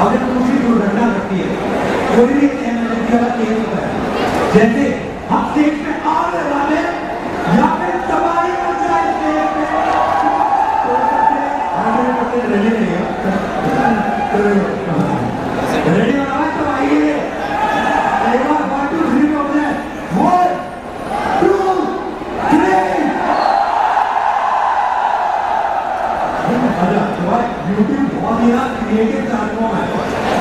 अगर दूसरी दुर्घटना घटती है, कोई भी इमरजेंसी वाला केस होता है, जैसे हम स्टेज पे आने वाले या फिर तबाही मच जाए स्टेज पे, तो सबसे आगे पीछे रेडी रहेगा, रेडी होना है तो आइए एक बार 1 2 3 हो जाए 1 2 3 YouTube बहुत ही क्रिएटिव प्लेटफॉर्म है,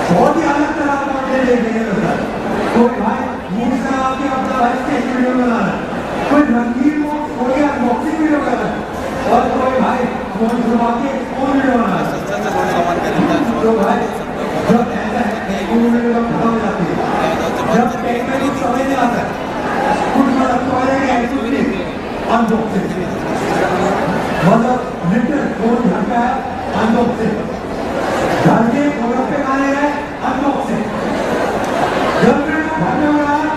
बहुत ही अलग तरह का कंटेंट देखने को मिलता है। कोई भाई मूवी से आके अपना लाइव स्टेज वीडियो बना रहा है, कोई रंगीन कोई अनबॉक्सिंग वीडियो कर रहा है, और कोई भाई फोन घुमा के फोन वीडियो बना रहा है। तो भाई जब ऐसा है वीडियो खत्म हो जाती है, जब टेक्निकली समझ नहीं आता है, कुछ मतलब तो आएगा अनबॉक्सिंग, मतलब लिटिल फोन घर का है अनबॉक्सिंग, घर के फोन पे आने हैं अनबॉक्सिंग, गर्लफ्रेंड को घर में बुलाया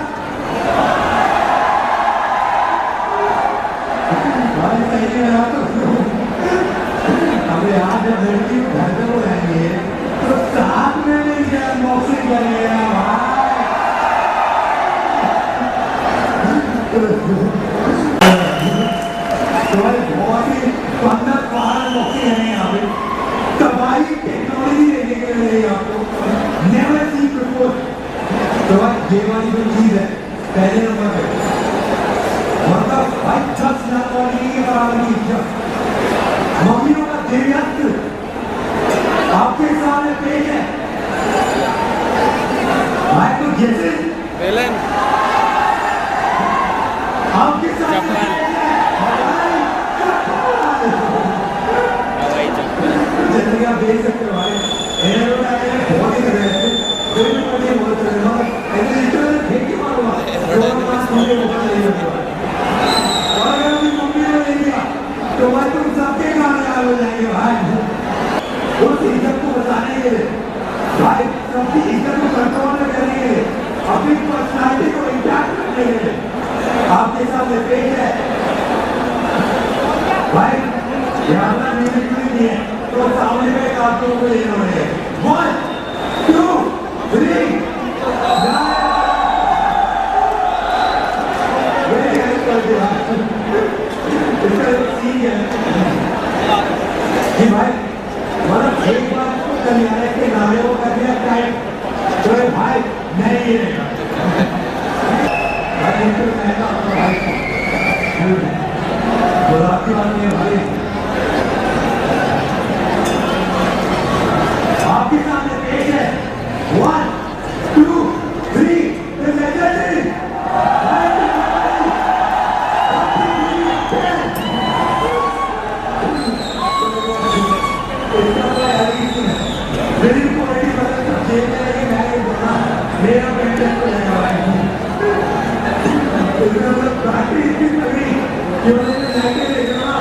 भाई सही नहीं रहा तो अब यहाँ जब लड़की को घर में बुलाएंगे तो साथ में मिलकर अनबॉक्सिंग करेंगे ना भाई। बहुत ही सुंदर पहाड़ अनबॉक्सिंग है यहाँ पे, तबाही टेक्नोलॉजी देखने के लिए आपको नेवर सी बिफोर। तो भाई ये वाली जो चीज है पहले नंबर पे, मतलब भाई 10 लाख क्वालिटी के बराबर की इज्जत, मम्मियों का देवयत्न आपके सामने पेश है भाई। तो जैसे आपके सामने जैसे आप देख सकते हो भाई बहुत ही कर रहे हैं, कोई भी कोई बोल रहे हैं ऐसे इंटरनेट फेंक के मारूंगा दोनों पास मुझे मौका नहीं मिलेगा, और अगर अपनी मम्मी ने ले लिया तो भाई तुम सबके कामयाब हो जाएंगे भाई। उस इज्जत को बचाने के लिए भाई, सबकी इज्जत को कंट्रोल में करने के लिए, अपनी पर्सनालिटी को इंटैक्ट रखने के लिए आपके सामने पेश है भाई। यहाँ पर म्यूजिक नहीं है तो सामने में आप लोगों को लेना पड़ेगा 1 2 3 इसका सीन है कि भाई मतलब एक बार तो कल्याण के नारे को कर दिया टाइम, तो भाई नहीं ये रहेगा भाई, आपकी बात नहीं है भाई। आपके सामने पेश है 1 2 3 मेरा पेंटेन को लगा हुआ है, इसका मतलब प्राकृतिक इतनी तगड़ी कि मैंने जाके देखना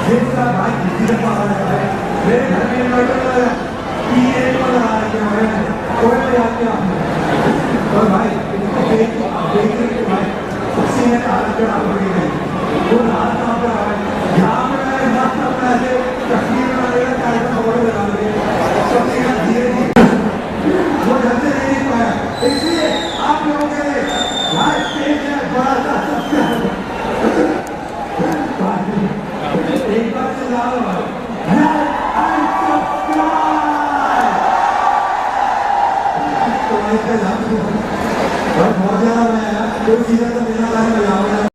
जिसका भाई किसी ने पाला है, मेरे घर में इन्वर्टर लगा पीए को लगा रखे हैं, कोई भी आके आपने और भाई इसको देख के भाई उसी ने हालत खराब हो गई है, वो हाथ कहाँ पर आ रहा है, यहाँ पे मैंने हाथ अपना ऐसे तस्वीर में लगेगा चाहे तो फोटो लगा देंगे सबसे धीरे धीरे वो ढलते नहीं पाया, इसलिए आप लोगों के लिए लाइव स्टेज है बड़ा सा एक बार से ज्यादा बहुत ज्यादा मैं कोई चीज़ तो मेरा